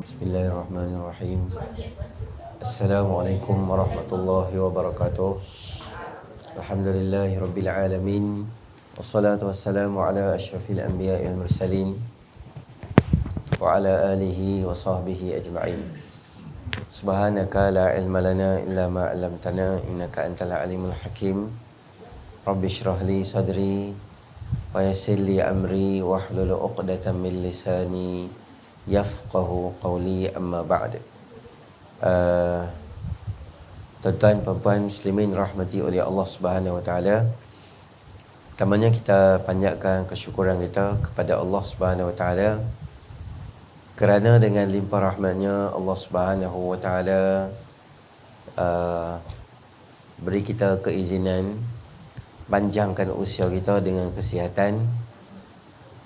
Bismillahirrahmanirrahim. Assalamualaikum warahmatullahi wabarakatuh. Alhamdulillahi rabbil alamin. Wassalatu wassalamu ala asyrafil anbiya'i wal mursalin wa ala alihi wa sahbihi ajma'in. Subhanaka la ilma lana illa ma 'allamtana innaka antal alimul hakim. Rabbi shrah li sadri wa yassir li amri wahlul 'uqdatam min lisani yafqahu qawli, amma ba'd. Tuan-tuan, puan-puan muslimin rahmati oleh Allah Subhanahu wa taala. Pertamanya kita panjatkan kesyukuran kita kepada Allah Subhanahu wa taala kerana dengan limpah rahmatnya Allah Subhanahu wa taala beri kita keizinan panjangkan usia kita dengan kesihatan,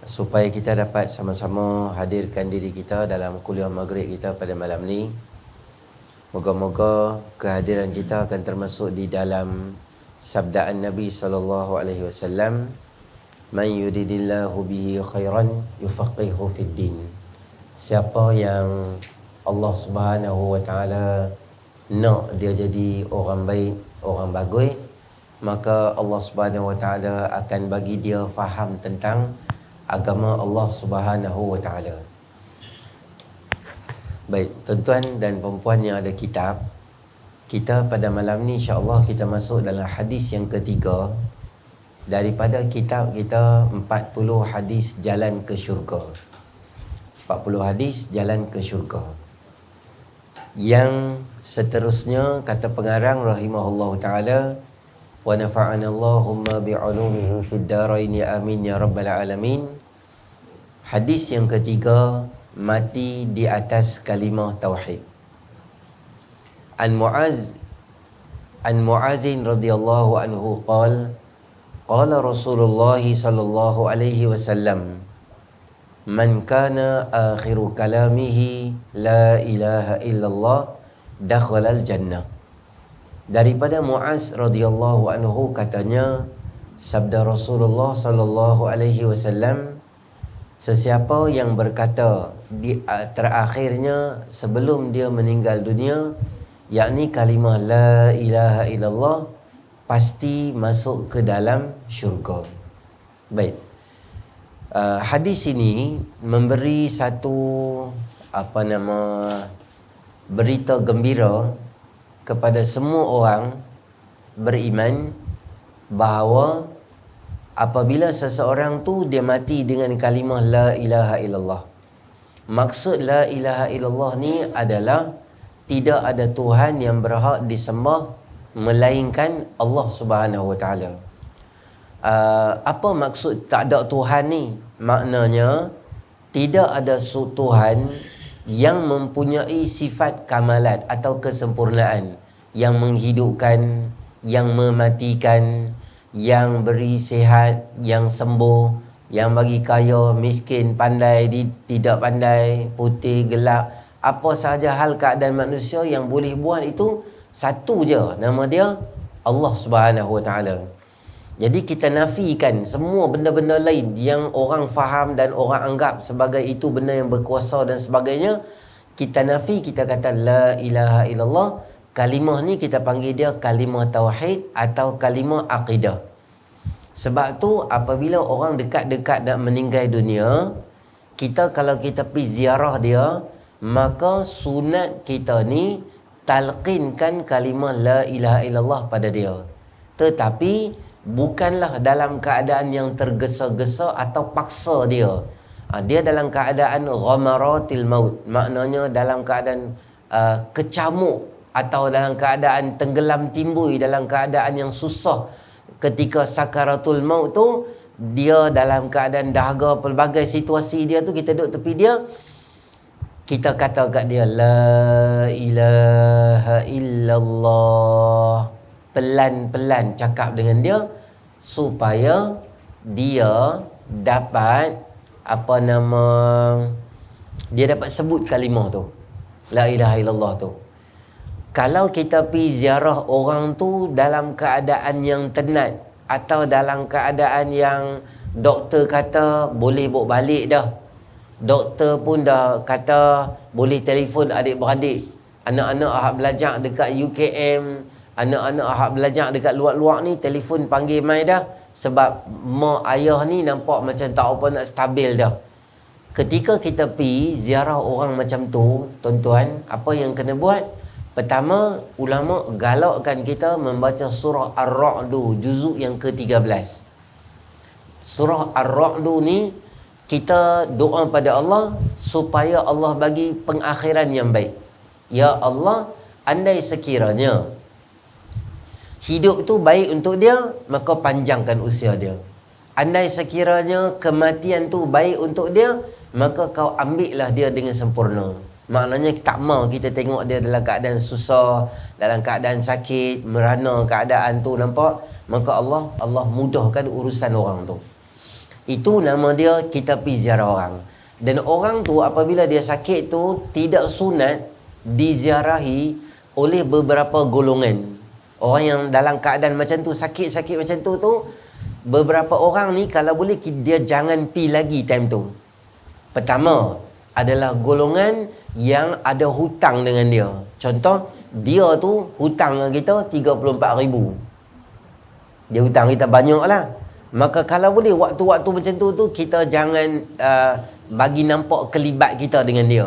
supaya kita dapat sama-sama hadirkan diri kita dalam kuliah maghrib kita pada malam ni. Moga-moga kehadiran kita akan termasuk di dalam sabdaan Nabi sallallahu alaihi wasallam, "Man yuridillahu bihi khairan yufaqihu fid din." Siapa yang Allah Subhanahu wa taala nak dia jadi orang baik, orang bagus, maka Allah Subhanahu wa taala akan bagi dia faham tentang agama Allah Subhanahu wa taala. Baik, tuan-tuan dan puan-puan yang ada kitab, kita pada malam ni insya-Allah kita masuk dalam hadis yang ketiga daripada kitab kita, 40 hadis jalan ke syurga. 40 hadis jalan ke syurga. Yang seterusnya kata pengarang rahimahullahu taala, wa nafa'ana Allahumma bi'ulumihi fid darain amin ya rabbal alamin. Hadis yang ketiga, mati di atas kalimah tauhid. An Mu'azin radhiyallahu anhu qala Rasulullah sallallahu alaihi wasallam, man kana akhiru kalamihi la ilaha illallah dakhala al-jannah. Daripada Mu'az radhiyallahu anhu katanya, sabda Rasulullah sallallahu alaihi wasallam, sesiapa yang berkata di terakhirnya sebelum dia meninggal dunia, yakni kalimah la ilaha illallah, pasti masuk ke dalam syurga. Baik. Hadis ini memberi satu berita gembira kepada semua orang beriman bahawa apabila seseorang tu dia mati dengan kalimah la ilaha illallah. Maksud la ilaha illallah ni adalah tidak ada Tuhan yang berhak disembah melainkan Allah Subhanahu wa taala. Apa maksud tak ada Tuhan ni? Maknanya tidak ada Tuhan yang mempunyai sifat kamalat atau kesempurnaan, yang menghidupkan, yang mematikan, yang beri sihat, yang sembuh, yang bagi kaya, miskin, pandai, tidak pandai, putih, gelap, apa sahaja hal keadaan manusia yang boleh buat itu satu je, nama dia Allah Subhanahu wa taala. Jadi kita nafikan semua benda-benda lain yang orang faham dan orang anggap sebagai itu benda yang berkuasa dan sebagainya. Kita nafi, kita kata la ilaha illallah. Kalimah ni kita panggil dia kalimah tauhid atau kalimah akidah. Sebab tu apabila orang dekat-dekat nak meninggal dunia, kita kalau kita pergi ziarah dia, maka sunat kita ni talqinkan kalimah la ilaha illallah pada dia. Tetapi bukanlah dalam keadaan yang tergesa-gesa atau paksa dia. Dia dalam keadaan ghamaratil maut, maknanya dalam keadaan kecamuk atau dalam keadaan tenggelam timbul, dalam keadaan yang susah. Ketika sakaratul maut tu, dia dalam keadaan dahaga, pelbagai situasi dia tu, kita duduk tepi dia, kita kata kat dia la ilaha illallah, pelan-pelan cakap dengan dia supaya dia dapat dia dapat sebut kalimah tu, la ilaha illallah tu. Kalau kita pergi ziarah orang tu dalam keadaan yang tenat atau dalam keadaan yang doktor kata boleh bawa balik dah, Doktor pun dah kata boleh telefon adik-beradik. Anak-anak ahak belajar dekat UKM, anak-anak ahak belajar dekat luar-luar ni, telefon panggil mai dah. Sebab mak ayah ni nampak macam tak apa nak stabil dah. Ketika kita pergi ziarah orang macam tu, tuan-tuan, apa yang kena buat? Pertama, ulama galakkan kita membaca surah Ar-Ra'du juzuk yang ke-13. Surah Ar-Ra'du ni kita doa pada Allah supaya Allah bagi pengakhiran yang baik. Ya Allah, andai sekiranya hidup tu baik untuk dia, maka panjangkan usia dia. Andai sekiranya kematian tu baik untuk dia, maka kau ambillah dia dengan sempurna. Maknanya tak mau kita tengok dia dalam keadaan susah, dalam keadaan sakit, merana keadaan tu, nampak? Maka Allah mudahkan urusan orang tu. Itu nama dia kita pergi ziarah orang. Dan orang tu apabila dia sakit tu tidak sunat diziarahi oleh beberapa golongan. Orang yang dalam keadaan macam tu, sakit-sakit macam tu beberapa orang ni kalau boleh dia jangan pergi lagi time tu. Pertama adalah golongan yang ada hutang dengan dia. Contoh, dia tu hutang dengan kita 34,000. Dia hutang kita banyak lah. Maka kalau boleh waktu-waktu macam tu kita jangan bagi nampak kelibat kita dengan dia.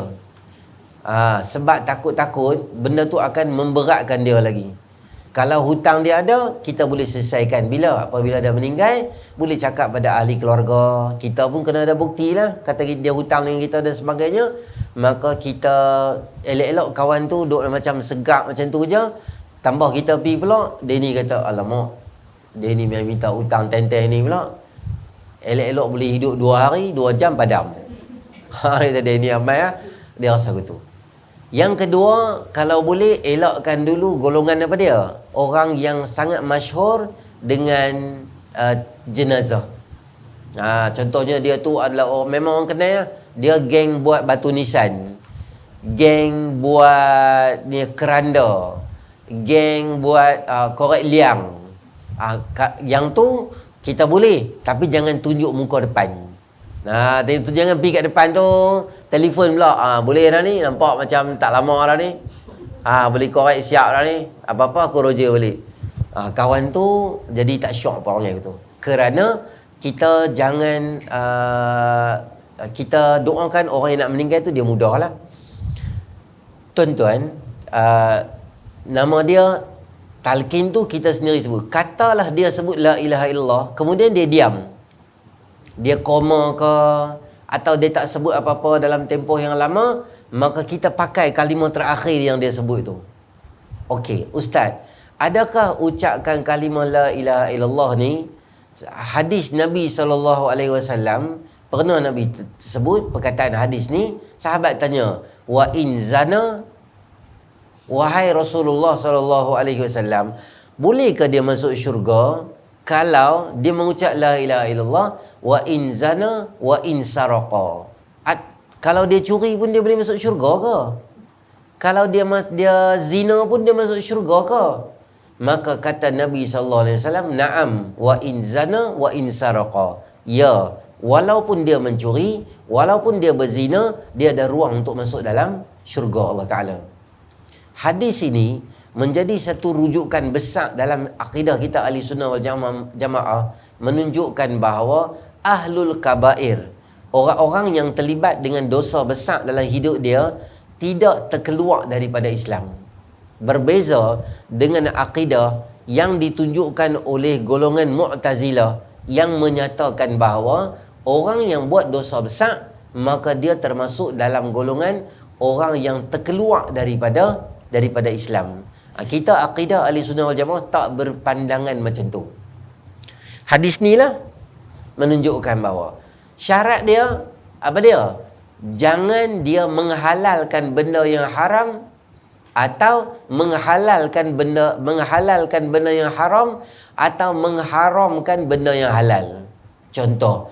Sebab takut-takut benda tu akan memberatkan dia lagi. Kalau hutang dia ada, kita boleh selesaikan. Apabila dia meninggal, boleh cakap pada ahli keluarga. Kita pun kena ada bukti lah. Kata dia hutang dengan kita dan sebagainya. Maka kita elok-elok kawan tu duduk macam segak macam tu je. Tambah kita pergi pula, dia ni kata, alamak, dia ni memang minta hutang tenteh ni pula. Elok-elok boleh hidup 2 hari, 2 jam padam. Kata dia ni amai lah. Dia rasa gitu. Yang kedua, kalau boleh elakkan dulu golongan apa dia? Orang yang sangat masyhur dengan jenazah. Contohnya dia tu adalah memang orang kenal lah. Dia geng buat batu nisan, geng buat ni keranda, geng buat korek liang. Yang tu kita boleh, tapi jangan tunjuk muka depan. Tu jangan pergi kat depan tu telefon pula. Boleh dah ni, nampak macam tak lama dah ni. Boleh korek siap dah ni. Apa-apa aku roja balik. Kawan tu jadi tak syok apa orang tu. Kerana kita jangan kita doakan orang yang nak meninggal tu dia mudah lah. Tuan-tuan, nama dia talqin tu kita sendiri sebut. Katalah dia sebut la ilaha illallah, kemudian dia diam. Dia koma ke atau dia tak sebut apa-apa dalam tempoh yang lama, maka kita pakai kalimah terakhir yang dia sebut tu. Okey, Ustaz, adakah ucapkan kalimah la ilaha illallah ni hadis Nabi SAW pernah Nabi sebut perkataan hadis ni? Sahabat tanya, wa in zana, wahai Rasulullah SAW, bolehkah dia masuk syurga kalau dia mengucap la ilaha illallah, wa in zana wa in saraqa? Kalau dia curi pun dia boleh masuk syurga ke? Kalau dia zina pun dia masuk syurga ke? Maka kata Nabi SAW, na'am, wa in zana wa in saraqa. Ya, walaupun dia mencuri, walaupun dia berzina, dia ada ruang untuk masuk dalam syurga Allah Ta'ala. Hadis ini menjadi satu rujukan besar dalam akidah kita ahli sunnah wal jamaah, menunjukkan bahawa ahlul kabair, orang-orang yang terlibat dengan dosa besar dalam hidup dia, tidak terkeluar daripada Islam. Berbeza dengan akidah yang ditunjukkan oleh golongan Mu'tazilah yang menyatakan bahawa orang yang buat dosa besar maka dia termasuk dalam golongan orang yang terkeluar daripada Islam. Kita akidah ahli sunnah wal jamaah tak berpandangan macam tu. Hadis ni lah menunjukkan bahawa syarat dia apa dia? Jangan dia menghalalkan benda yang haram atau menghalalkan benda yang haram atau mengharamkan benda yang halal. Contoh,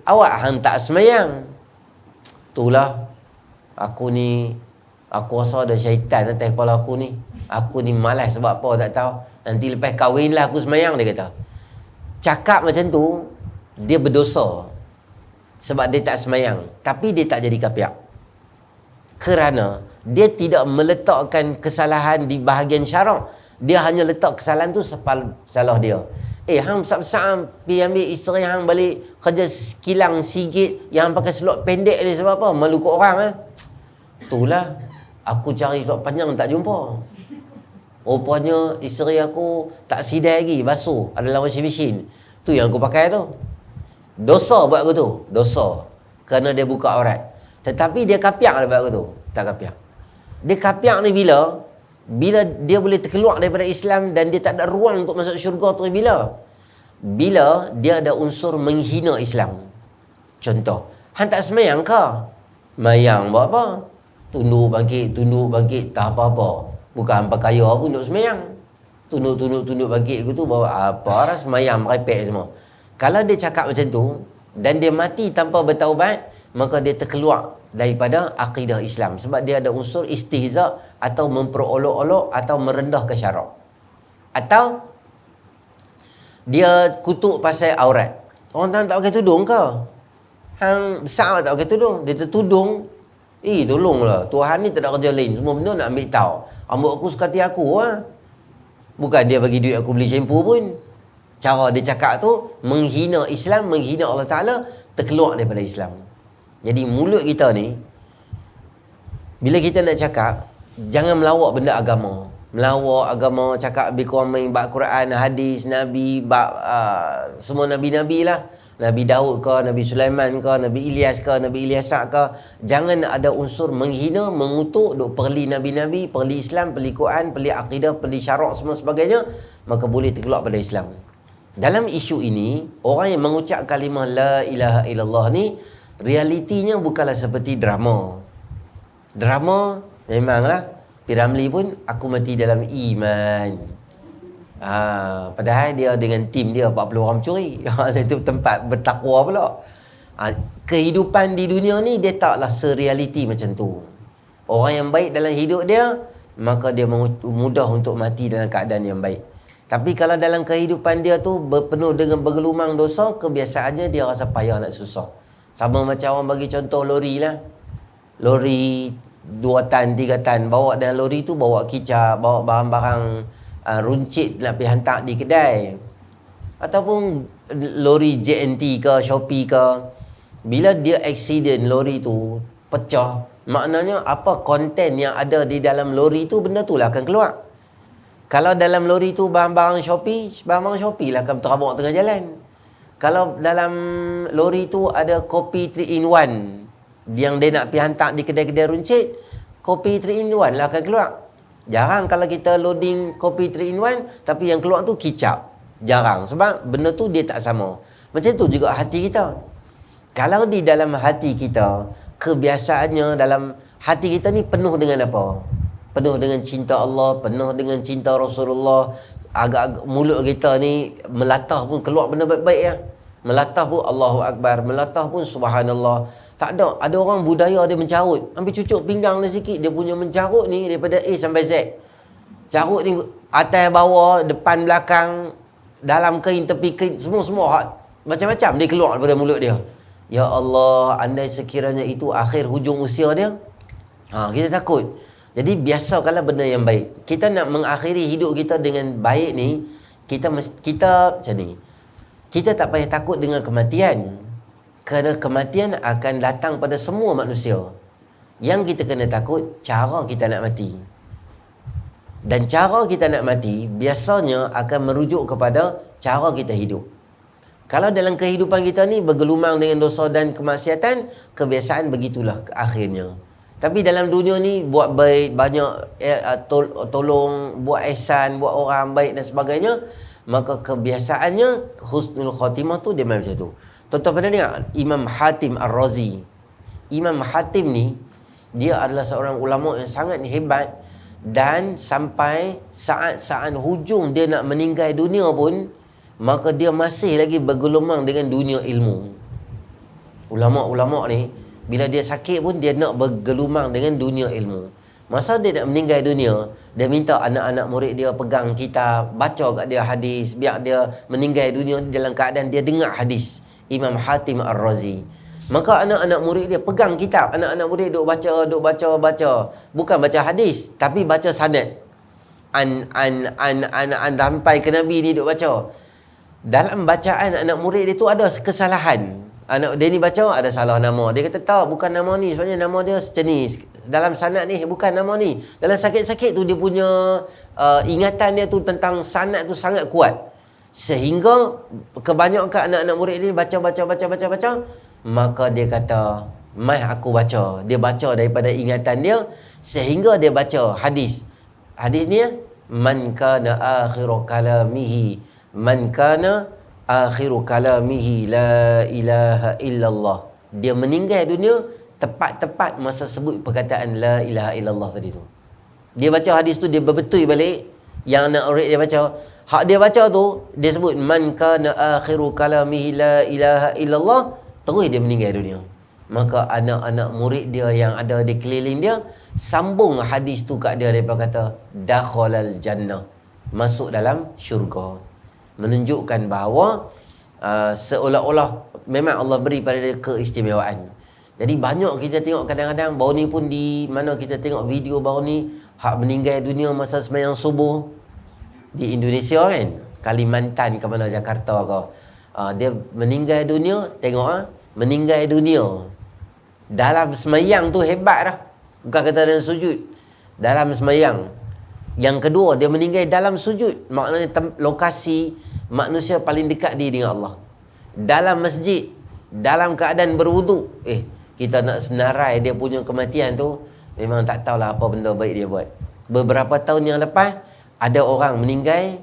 awak hang tak semayang. Itulah aku rasa ada syaitan atas kepala aku ni. Aku ni malas sebab apa tak tahu. Nanti lepas kahwin lah aku semayang, dia kata. Cakap macam tu, dia berdosa. sebab dia tak semayang, tapi dia tak jadi kafir. Kerana dia tidak meletakkan kesalahan di bahagian syarak. Dia hanya letak kesalahan tu salah dia. Hang besar-besar pergi ambil isteri hang balik kerja kilang sikit, yang pakai selok pendek ni sebab apa? Malu kat orang. Itulah aku cari selok panjang tak jumpa. Rupanya isteri aku tak sidai lagi, basuh adalah washing machine. Tu yang aku pakai tu. Dosa buat aku tu, dosa. Kerana dia buka aurat. Tetapi dia kapiak lah buat aku tu. Tak kapiak. Dia kapiak ni bila dia boleh terkeluar daripada Islam dan dia tak ada ruang untuk masuk syurga tu bila dia ada unsur menghina Islam. Contoh, hang tak semayang ke? Mayang buat apa? Tunduk bangkit tak apa-apa. Bukan hang pakai kaya pun duk semayang. Tunduk bangkit aku tu bawa apa ras semayang merepek semua. Kalau dia cakap macam tu dan dia mati tanpa bertaubat, maka dia terkeluar daripada akidah Islam sebab dia ada unsur istihza atau memperolok-olok atau merendahkan syarak. Atau dia kutuk pasal aurat. Orang tak pakai tudung ke? Hang besar tak pakai tudung, dia tertudung. Tolonglah, Tuhan ni tak ada kerja lain, semua benda nak ambil tahu. Rambut aku suka hati aku lah. Bukan dia bagi duit aku beli shampoo pun. Cara dia cakap tu menghina Islam, menghina Allah Ta'ala, terkeluar daripada Islam. Jadi mulut kita ni, bila kita nak cakap, jangan melawak benda agama. Melawak agama, cakap lebih kurang main bab Quran, hadis, Nabi, semua Nabi-Nabi lah. Nabi Daud ke, Nabi Sulaiman ke, Nabi Ilyas ke, Nabi Ilyasak ke. Jangan ada unsur menghina, mengutuk, duk perli Nabi-Nabi, perli Islam, perli Quran, perli akidah, perli syarak, semua sebagainya. Maka boleh terkeluar pada Islam. Dalam isu ini, orang yang mengucap kalimah La ilaha illallah ni, realitinya bukanlah seperti drama. Drama memanglah Piramli pun aku mati dalam iman. Padahal dia dengan tim dia 40 orang mencuri. Itu tempat bertakwa pula. Kehidupan di dunia ni dia taklah serealiti macam tu. Orang yang baik dalam hidup dia, maka dia mudah untuk mati dalam keadaan yang baik. Tapi kalau dalam kehidupan dia tu penuh dengan bergelumang dosa, kebiasaannya dia rasa payah nak susah. Sama macam orang bagi contoh lori lah. Lori 2 tan, 3 tan. Bawa dalam lori tu bawa kicap, bawa barang-barang runcit nak pergi hantar di kedai. Ataupun lori JNT ke, Shopee ke. Bila dia accident lori tu pecah, maknanya apa konten yang ada di dalam lori tu, benda tu lah akan keluar. Kalau dalam lori tu barang-barang Shopee lah akan terabak tengah jalan. Kalau dalam lori tu ada kopi 3 in 1 yang dia nak pergi hantar di kedai-kedai runcit, kopi 3 in 1 lah akan keluar. Jarang kalau kita loading kopi 3 in 1 tapi yang keluar tu kicap. Jarang sebab benda tu dia tak sama. Macam tu juga hati kita. Kalau di dalam hati kita, kebiasaannya dalam hati kita ni penuh dengan apa? Penuh dengan cinta Allah, penuh dengan cinta Rasulullah. Agak-agak mulut kita ni melatah pun keluar benda baik-baik ya. Melatah pun Allahu Akbar, melatah pun Subhanallah. Tak ada. Ada orang budaya dia mencarut. Ambil cucuk pinggang dia sikit, dia punya mencarut ni daripada A sampai Z. Carut ni atas bawah, depan belakang, dalam kain, tepi kain, semua macam-macam dia keluar daripada mulut dia. Ya Allah, andai sekiranya itu akhir hujung usia dia, kita takut. Jadi biasakanlah benda yang baik. Kita nak mengakhiri hidup kita dengan baik ni, kita macam ni. Kita tak payah takut dengan kematian. Kerana kematian akan datang pada semua manusia. Yang kita kena takut, cara kita nak mati. Dan cara kita nak mati, biasanya akan merujuk kepada cara kita hidup. Kalau dalam kehidupan kita ni bergelumang dengan dosa dan kemaksiatan, kebiasaan begitulah akhirnya. Tapi dalam dunia ni, buat baik, banyak tolong, buat ihsan, buat orang baik dan sebagainya, maka kebiasaannya husnul khatimah tu dia macam tu. Tuan-tuan pernah dengar Imam Hatim Ar-Razi? Imam Hatim ni, dia adalah seorang ulama yang sangat hebat, dan sampai saat-saat hujung dia nak meninggal dunia pun, maka dia masih lagi bergelumang dengan dunia ilmu. Ulama-ulama ni, bila dia sakit pun dia nak bergelumang dengan dunia ilmu. Masa dia nak meninggal dunia, dia minta anak-anak murid dia pegang kitab, baca kat dia hadis, biar dia meninggal dunia dalam keadaan dia dengar hadis. Imam Hatim Ar-Razi. Maka anak-anak murid dia pegang kitab, anak-anak murid duk baca. Bukan baca hadis, tapi baca sanad. An sampai ke Nabi ni duk baca. Dalam bacaan anak murid dia tu ada kesalahan. Anak dia ni baca ada salah nama. Dia kata tak, bukan nama ni, sebenarnya nama dia sejenis. Dalam sanad ni bukan nama ni. Dalam sakit-sakit tu dia punya ingatan dia tu tentang sanad tu sangat kuat. Sehingga kebanyakan anak-anak murid ni baca. Maka dia kata, "Mai aku baca." Dia baca daripada ingatan dia sehingga dia baca hadis. Hadis ni, man kana akhiru kalamihi la ilaha illallah. Dia meninggal dunia tepat-tepat masa sebut perkataan la ilaha illallah tadi tu. Dia baca hadis tu, dia berbetul balik yang anak murid dia baca. Hak dia baca tu, dia sebut man kana akhiru kalamihi la ilaha illallah, terus dia meninggal dunia. Maka anak-anak murid dia yang ada di keliling dia sambung hadis tu kat dia, mereka kata dakhalal jannah, masuk dalam syurga. Menunjukkan bahawa seolah-olah memang Allah beri pada dia keistimewaan. Jadi banyak kita tengok kadang-kadang, baru ni pun di mana kita tengok video baru ni, hak meninggal dunia masa sembahyang subuh di Indonesia kan, Kalimantan ke mana, Jakarta ke, dia meninggal dunia. Tengok meninggal dunia dalam sembahyang tu hebat dah, bukan kata dalam sujud, dalam sembahyang. Yang kedua, dia meninggal dalam sujud, maknanya lokasi manusia paling dekat dia dengan Allah. Dalam masjid, dalam keadaan berwuduk. Kita nak senarai dia punya kematian tu, memang tak tahulah apa benda baik dia buat. Beberapa tahun yang lepas, ada orang meninggal,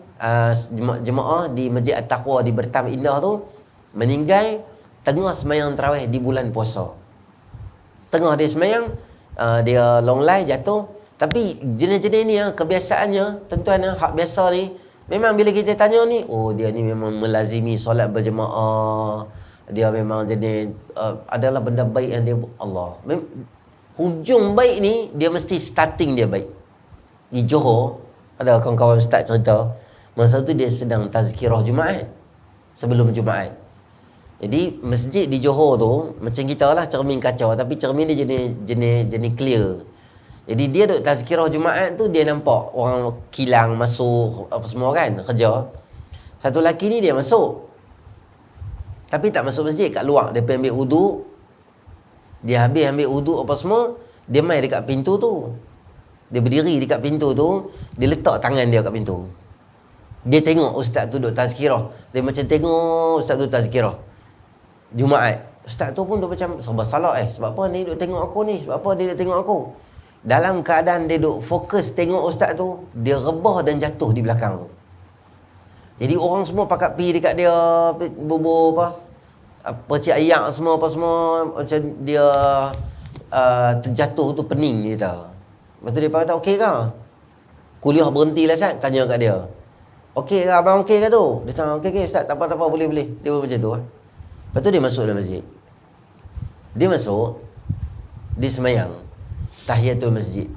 jemaah di Masjid At-Taqwa di Bertam Indah tu, meninggal tengah sembahyang tarawih di bulan puasa. Tengah dia sembahyang, dia long lie jatuh. Tapi jenis-jenis ni kebiasaannya, tuan-tuan, hak biasa ni, memang bila kita tanya ni, oh dia ni memang melazimi solat berjemaah, dia memang jenis adalah benda baik yang dia, Allah, hujung baik ni dia mesti starting dia baik. Di Johor ada kawan-kawan ustaz cerita, masa tu dia sedang tazkirah Jumaat, sebelum Jumaat. Jadi masjid di Johor tu macam kita lah, cermin kaca, tapi cermin dia jenis clear. Jadi dia duk tazkirah Jumaat tu, dia nampak orang kilang masuk apa semua kan, kerja. Satu lelaki ni dia masuk, tapi tak masuk masjid, kat luar. Dia pergi ambil wuduk. Dia habis ambil wuduk apa semua, dia mai dekat pintu tu. Dia berdiri dekat pintu tu, dia letak tangan dia kat pintu. Dia tengok ustaz tu duk tazkirah. Dia macam tengok ustaz tu tazkirah Jumaat. Ustaz tu pun duk macam serba salah, sebab apa ni duk tengok aku ni? Sebab apa dia duk tengok aku? Dalam keadaan dia duk fokus tengok ustaz tu, dia rebah dan jatuh di belakang tu. Jadi orang semua pakat pergi dekat dia, bubur percik ayak semua apa semua, macam dia terjatuh tu pening dia tahu. Lepas tu dia kata, okey ke? Kuliah berhenti lah Ustaz, tanya kat dia. Okey ke abang, okey ke tu? Dia cakap, okey Ustaz, tak apa-apa, boleh. Dia pun macam tu. Lepas tu dia masuk dalam masjid. Dia masuk, dia semayang tahiyatul masjid.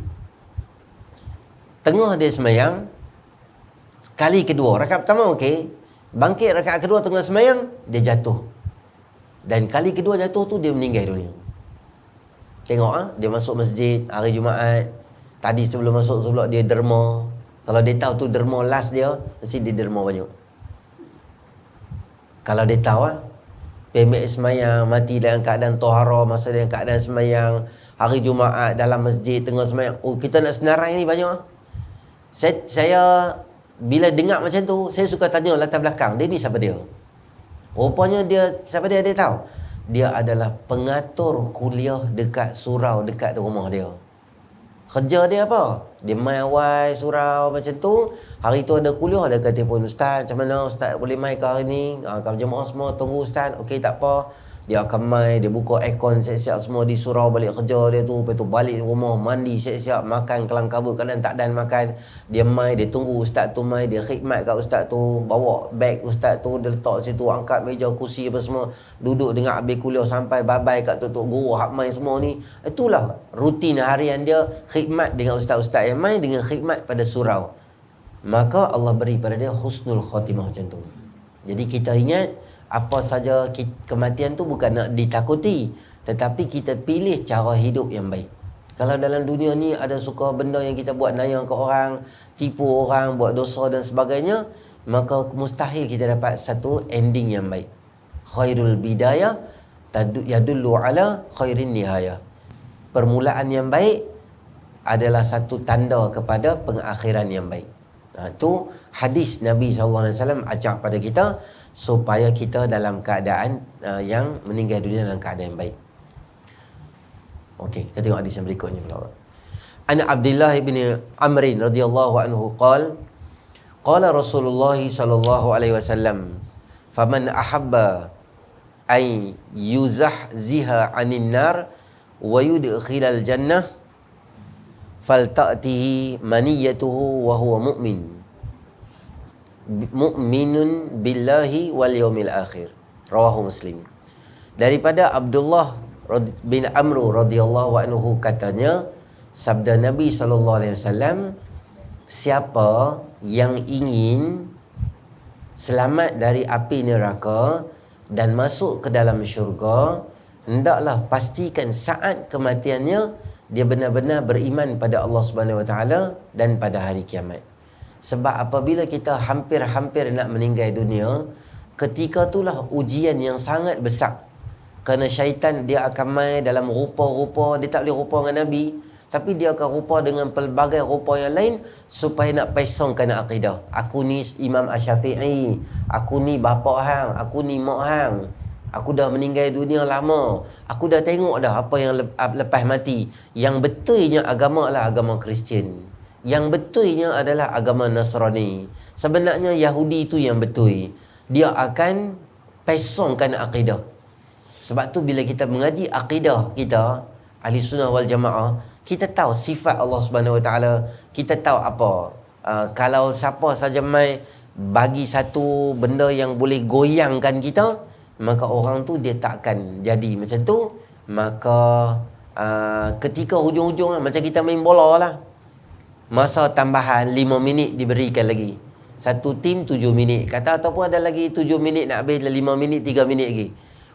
Tengah dia semayang, kali kedua, rakaat pertama okey, bangkit rakaat kedua tengah semayang, dia jatuh. Dan kali kedua jatuh tu dia meninggal dunia. Tengok dia masuk masjid hari Jumaat. Tadi sebelum masuk tu pula dia derma. Kalau dia tahu tu derma last dia, mesti dia derma banyak. Kalau dia tahu pemik semayang, mati dalam keadaan tohara, masa dalam keadaan semayang, hari Jumaat dalam masjid tengah semayang. Oh, kita nak senarai ni banyak. Saya bila dengar macam tu, saya suka tanya latar belakang dia ni siapa dia. Rupanya dia siapa dia tahu. Dia adalah pengatur kuliah dekat surau dekat rumah dia. Kerja dia apa? Dia mai awal surau macam tu. Hari tu ada kuliah, ada kata telefon ustaz, macam mana ustaz boleh mai ke hari ni? Kamu jemaah semua tunggu ustaz. Okey, tak apa. Dia akan mai, dia buka aircon siap-siap semua di surau balik kerja dia tu. Lepas tu balik rumah, mandi siap-siap, makan kelang kabut, kadang tak dan makan. Dia mai, dia tunggu ustaz tu mai, dia khidmat kat ustaz tu, bawa beg ustaz tu, dia letak situ, angkat meja, kursi apa semua, duduk dengar habis kuliah sampai bye-bye kat tutup guru, hak mai semua ni. Itulah rutin harian dia, khidmat dengan ustaz-ustaz yang mai, dengan khidmat pada surau. Maka Allah beri pada dia husnul khatimah macam tu. Jadi kita ingat apa saja kematian tu bukan nak ditakuti, tetapi kita pilih cara hidup yang baik. Kalau dalam dunia ni ada suka benda yang kita buat naya ke orang, tipu orang, buat dosa dan sebagainya, maka mustahil kita dapat satu ending yang baik. Khairul bidayah yadullu ala khairin nihayah. Permulaan yang baik adalah satu tanda kepada pengakhiran yang baik. Itu hadis Nabi SAW ajak pada kita supaya kita dalam keadaan yang meninggal dunia dalam keadaan yang baik. Okey, kita tengok hadis yang berikutnya pula. An Abdullah bin Amr radhiyallahu anhu qala Rasulullah sallallahu alaihi wasallam, faman ahabba ay yuzahziha 'anil nar wa yudkhilal jannah falta'tihi maniyatuhu wa huwa mu'minun billahi wal yawmil akhir. Rawahu Muslim. Daripada Abdullah bin Amr radhiyallahu anhu katanya, sabda Nabi SAW, siapa yang ingin selamat dari api neraka dan masuk ke dalam syurga, hendaklah pastikan saat kematiannya dia benar-benar beriman pada Allah Subhanahu Wa Taala dan pada hari kiamat. Sebab apabila kita hampir-hampir nak meninggal dunia, ketika itulah ujian yang sangat besar. Kerana syaitan dia akan main dalam rupa-rupa, dia tak boleh rupa dengan Nabi, tapi dia akan rupa dengan pelbagai rupa yang lain supaya nak pesongkan akidah. Aku ni Imam Asy-Syafi'i, aku ni bapa hang, aku ni mak hang. Aku dah meninggal dunia lama. Aku dah tengok dah apa yang lepas mati. Yang betulnya agama adalah agama Kristian. Yang betulnya adalah agama Nasrani. Sebenarnya Yahudi itu yang betul. Dia akan pesongkan akidah. Sebab tu bila kita mengaji akidah kita, Ahli Sunnah wal Jamaah, kita tahu sifat Allah Subhanahu Wa Taala. Kita tahu apa. Kalau siapa saja mai bagi satu benda yang boleh goyangkan kita, maka orang tu dia takkan jadi macam tu. Maka ketika hujung-hujung macam kita main bola lah, masa tambahan 5 minit diberikan lagi. Satu tim 7 minit kata, ataupun ada lagi 7 minit nak habis, 5 minit 3 minit lagi.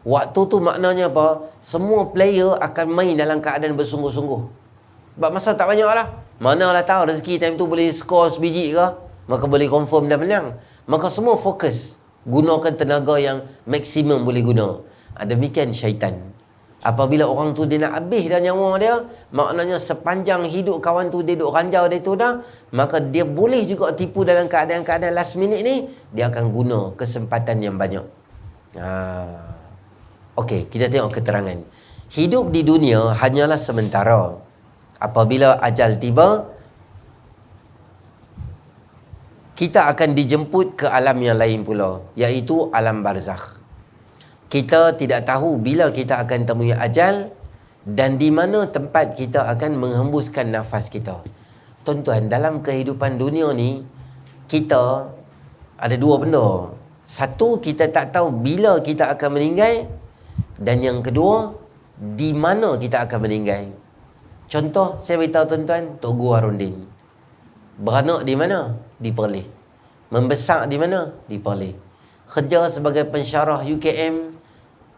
Waktu tu maknanya apa? Semua player akan main dalam keadaan bersungguh-sungguh. Sebab masa tak banyak lah. Manalah tahu rezeki time tu boleh skor sebiji ke, maka boleh confirm dah menang. Maka semua fokus, gunakan tenaga yang maksimum boleh guna. Demikian syaitan. Apabila orang tu dia nak habis dah nyawa dia, maknanya sepanjang hidup kawan tu dia duduk ranjau dia tu dah, maka dia boleh juga tipu dalam keadaan-keadaan last minute ni. Dia akan guna kesempatan yang banyak. Okey, kita tengok keterangan. Hidup di dunia hanyalah sementara. Apabila ajal tiba, kita akan dijemput ke alam yang lain pula, iaitu alam barzakh. Kita tidak tahu bila kita akan temui ajal dan di mana tempat kita akan menghembuskan nafas kita. Tuan-tuan, dalam kehidupan dunia ni, kita ada dua benda. Satu, kita tak tahu bila kita akan meninggal. Dan yang kedua, di mana kita akan meninggal. Contoh, saya beritahu tuan-tuan, Tok Guru Harudin beranak di mana? Di Perlis. Membesar di mana? Di Perlis. Kerja sebagai pensyarah UKM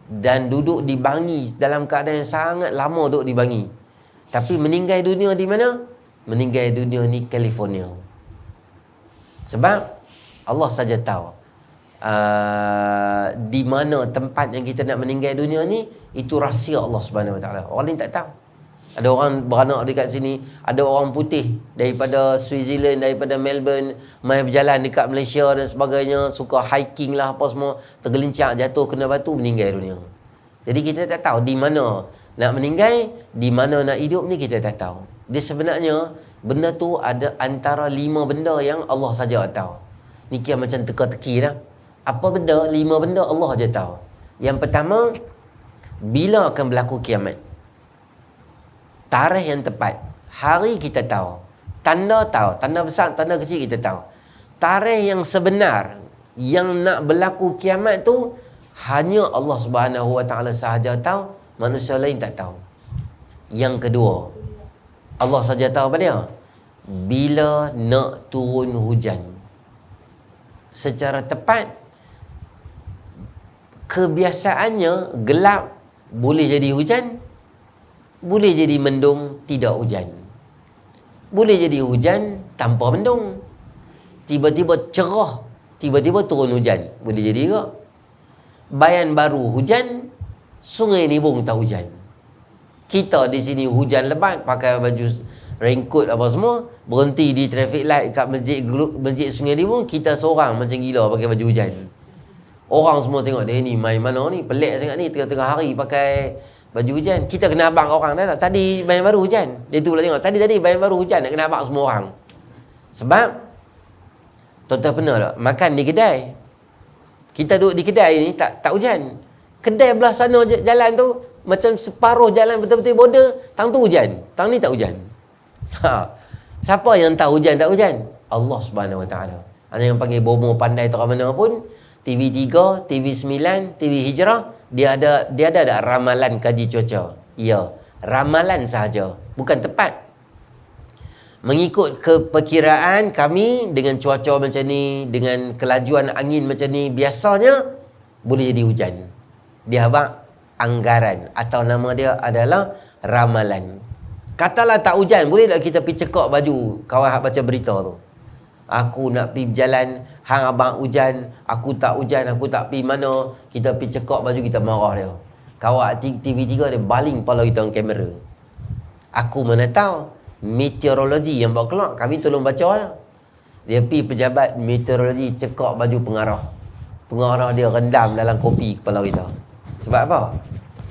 dan duduk di Bangi dalam keadaan yang sangat lama duduk di Bangi. Tapi meninggal dunia di mana? Meninggal dunia ni California. Sebab Allah saja tahu di mana tempat yang kita nak meninggal dunia ni. Itu rahsia Allah Subhanahu Wa Taala. Orang lain tak tahu. Ada orang beranak dekat sini, ada orang putih daripada Switzerland, daripada Melbourne, mai berjalan dekat Malaysia dan sebagainya, suka hiking lah apa semua, tergelincir jatuh kena batu, meninggal dunia. Jadi kita tak tahu di mana nak meninggal, di mana nak hidup ni kita tak tahu. Dia sebenarnya benda tu ada antara 5 benda yang Allah saja tahu. Ni kira macam teka-teki lah. Apa benda? 5 benda Allah saja tahu. Yang pertama, bila akan berlaku kiamat. Tarikh yang tepat, hari kita tahu, tanda besar, tanda kecil kita tahu. Tarikh yang sebenar yang nak berlaku kiamat tu hanya Allah Subhanahu Wa Taala sahaja tahu, manusia lain tak tahu. Yang kedua, Allah saja tahu apa dia? Bila nak turun hujan. Secara tepat, kebiasaannya gelap boleh jadi hujan, boleh jadi mendung tidak hujan, boleh jadi hujan tanpa mendung, tiba-tiba cerah, tiba-tiba turun hujan, boleh jadi ke? Bayan baru hujan, Sungai Nibong tak hujan. Kita di sini hujan lebat, pakai baju raincoat apa semua, berhenti di traffic light kat masjid Sungai Nibong, kita seorang macam gila pakai baju hujan. Orang semua tengok dia ni main mana ni, pelik sangat ni, tengah-tengah hari pakai baju hujan. Kita kena abang orang dah. Tadi bayan baru hujan. Dia tu pula tengok, tadi bayan baru hujan, nak kena abang semua orang. Sebab tuan-tuan pernah tak makan di kedai? Kita duduk di kedai ni tak hujan. Kedai belah sana jalan tu macam separuh jalan betul-betul border, tang tu hujan, tang ni tak hujan. Siapa yang tahu hujan tak hujan? Allah Subhanahu Wa Taala. Ada yang panggil bomo pandai terang mana pun, TV3, TV9, TV Hijrah, dia ada ramalan kaji cuaca. Ya, ramalan sahaja, bukan tepat. Mengikut keperkiraan kami, dengan cuaca macam ni, dengan kelajuan angin macam ni, biasanya boleh jadi hujan. Dia abang anggaran, atau nama dia adalah ramalan. Katalah tak hujan, boleh tak kita pergi cekak baju kawan hak baca berita tu? Aku nak pergi berjalan, hang abang hujan, aku tak hujan, aku tak pergi mana, kita pergi cekak baju, kita marah dia. Kawan TV3 dia baling kepala kita dengan kamera. Aku mana tahu, meteorologi yang buat kelak, kami tolong baca ya. Dia pergi pejabat meteorologi cekak baju pengarah. Pengarah dia rendam dalam kopi kepala kita. Sebab apa?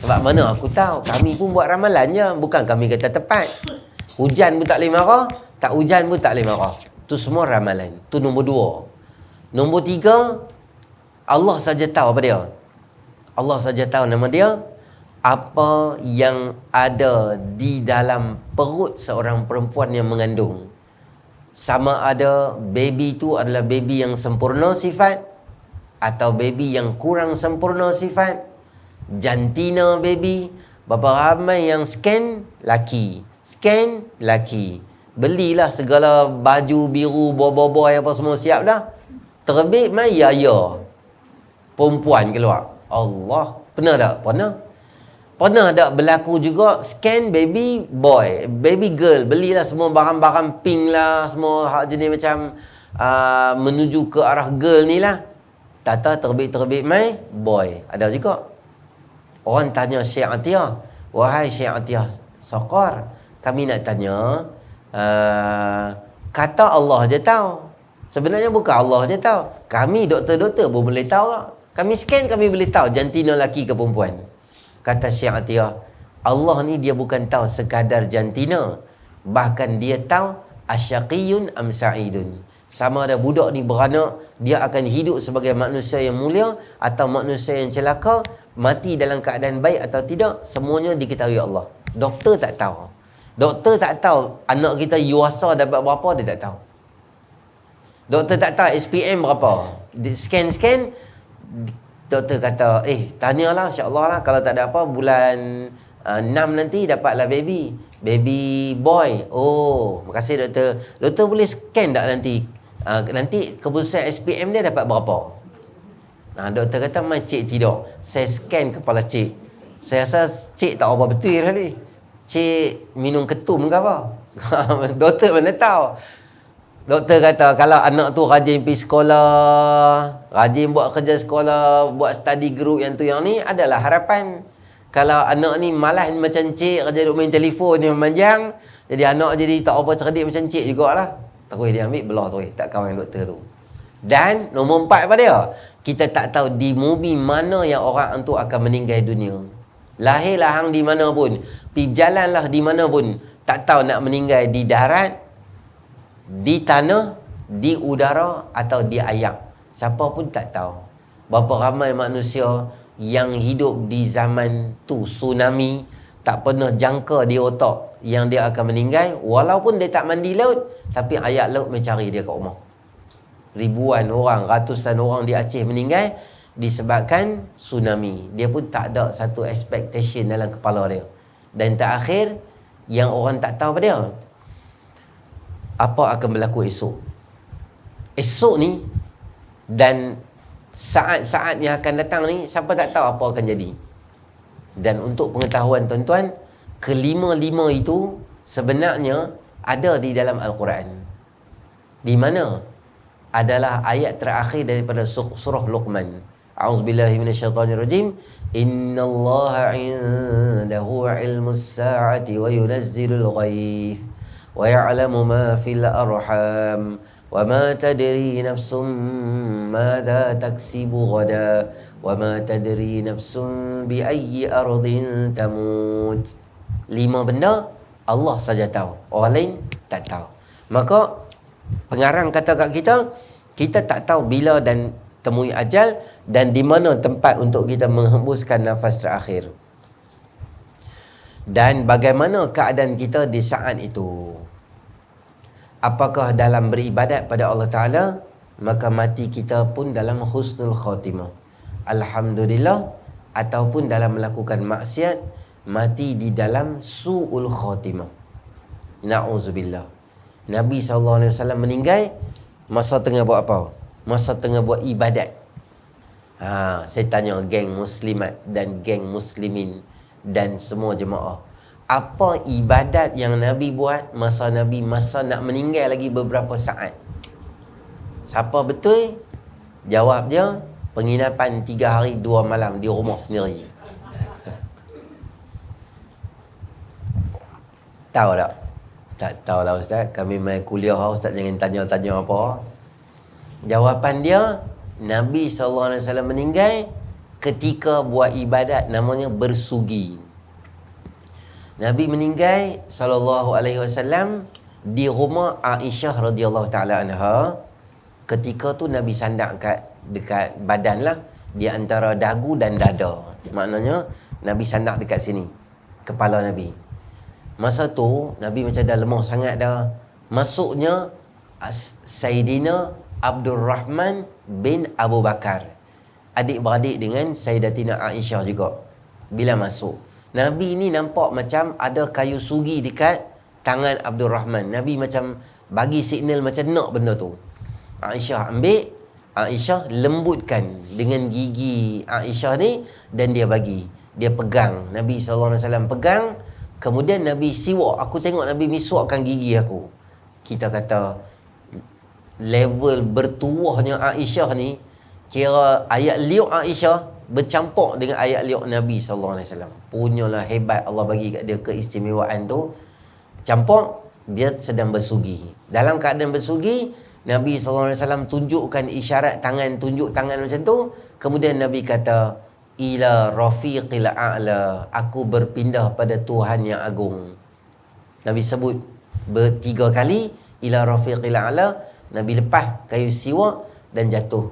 Sebab mana aku tahu, kami pun buat ramalan je, bukan kami kata tepat. Hujan pun tak boleh marah, tak hujan pun tak boleh marah. Tu semua ramalan. Tu nombor 2. Nombor 3, Allah saja tahu apa dia. Allah saja tahu nama dia. Apa yang ada di dalam perut seorang perempuan yang mengandung. Sama ada baby tu adalah baby yang sempurna sifat, atau baby yang kurang sempurna sifat. Jantina baby, berapa ramai yang scan laki, scan laki. Belilah segala baju biru, boy apa semua siap dah. Terbit mai ya perempuan keluar. Allah, pernah tak? Pernah tak berlaku juga scan baby boy, baby girl, belilah semua barang-barang pink lah, semua hak jenis macam menuju ke arah girl ni lah. Tata terbit mai boy. Ada juga. Orang tanya Syekh Atiyah, wahai Syekh Atiyah Saqar, kami nak tanya, kata Allah je tahu. Sebenarnya bukan Allah je tahu. Kami doktor-doktor pun boleh tahu tak? Kami scan, kami boleh tahu jantina lelaki ke perempuan. Kata Syekh Atiyah, Allah ni dia bukan tahu sekadar jantina, bahkan dia tahu asyaqiyun am sa'idun. Sama ada budak ni beranak, dia akan hidup sebagai manusia yang mulia atau manusia yang celaka, mati dalam keadaan baik atau tidak, semuanya diketahui Allah. Doktor tak tahu. Doktor tak tahu anak kita yuasa dapat berapa, dia tak tahu. Doktor tak tahu SPM berapa. Scan, doktor kata, tanyalah, insya-Allah lah, kalau tak ada apa, bulan 6 nanti dapatlah baby boy. Oh, makasih doktor. Doktor boleh scan tak nanti? Nanti keputusan SPM dia dapat berapa? Doktor kata, cik tidak. Saya scan kepala cik. Saya rasa cik tak apa betul lah ni. Cik minum ketum ke apa? Doktor mana tahu. Doktor kata, kalau anak tu rajin pergi sekolah, rajin buat kerja sekolah, buat study group yang tu yang ni, adalah harapan. Kalau anak ni malas macam cik, kerja duk main telefon yang memanjang, jadi anak jadi tak apa cerdik macam cik jugalah. Terus dia ambil belah terus, tak kawan doktor tu. Dan nombor 4 apa dia? Kita tak tahu di bumi mana yang orang tu akan meninggal dunia. Lahirlah hang di mana pun, pergi jalanlah di mana pun, tak tahu nak meninggal di darat, di tanah, di udara atau di air. Siapa pun tak tahu. Berapa ramai manusia yang hidup di zaman tu tsunami, tak pernah jangka di otak yang dia akan meninggal, walaupun dia tak mandi laut, tapi ayat laut mencari dia kat rumah. Ribuan orang, ratusan orang di Aceh meninggal disebabkan tsunami. Dia pun tak ada satu expectation dalam kepala dia. Dan terakhir, yang orang tak tahu apa dia, apa akan berlaku esok. Esok ni, dan saat-saat yang akan datang ni, siapa tak tahu apa akan jadi. Dan untuk pengetahuan tuan-tuan, kelima-lima itu sebenarnya ada di dalam Al-Quran. Di mana? Adalah ayat terakhir daripada surah Luqman. A'udzubillahi minasyaitonirrajim. Innallaha 'indahu 'ilmus sa'ati wa yunazzilul ghaith wa ya'lamu ma fil arham wa ma tadri nafsum madza taksibu ghadan wa ma tadri nafsum bi ayyi ardin tamut. 5 benda Allah saja tahu, orang lain tak tahu. Maka pengarang kata kat kita, kita tak tahu bila dan temui ajal dan di mana tempat untuk kita menghembuskan nafas terakhir. Dan bagaimana keadaan kita di saat itu? Apakah dalam beribadat pada Allah Ta'ala, maka mati kita pun dalam husnul khatimah, alhamdulillah, ataupun dalam melakukan maksiat, mati di dalam su'ul khatimah, na'udzubillah. Nabi SAW meninggal masa tengah buat apa? Masa tengah buat ibadat. Saya tanya geng muslimat dan geng muslimin dan semua jemaah, apa ibadat yang Nabi buat masa Nabi masa nak meninggal lagi beberapa saat? Siapa betul? Jawab dia, penginapan 3 hari 2 malam di rumah sendiri. Tahu tak? Tak tahu lah Ustaz. Kami main kuliah Ustaz, jangan tanya-tanya apa. Jawapan dia, Nabi SAW meninggal ketika buat ibadat namanya bersugi. Nabi meninggal SAW di rumah Aisyah radhiyallahu taala anha. Ketika tu Nabi sandak dekat badan lah, di antara dagu dan dada. Maknanya Nabi sandak dekat sini, kepala Nabi. Masa tu Nabi macam dah lemah sangat dah. Masuknya Sayyidina Abdul Rahman bin Abu Bakar, adik-beradik dengan Sayyidatina Aisyah juga. Bila masuk, Nabi ni nampak macam ada kayu sugi dekat tangan Abdul Rahman. Nabi macam bagi signal macam nak benda tu. Aisyah ambil, Aisyah lembutkan dengan gigi Aisyah ni dan dia bagi. Dia pegang, Nabi SAW pegang. Kemudian Nabi siwak. Aku tengok Nabi miswakkan gigi aku. Kita kata level bertuahnya Aisyah ni, kira ayat liuk Aisyah bercampur dengan ayat liuk Nabi SAW. Punyalah hebat Allah bagi kat dia keistimewaan tu. Campur, dia sedang bersugi. Dalam keadaan bersugi, Nabi SAW tunjukkan isyarat tangan, tunjuk tangan macam tu. Kemudian Nabi kata, ila rafiqil a'la, aku berpindah pada Tuhan yang agung. Nabi sebut 3 kali ila rafiqil a'la. Nabi lepas kayu siwak dan jatuh,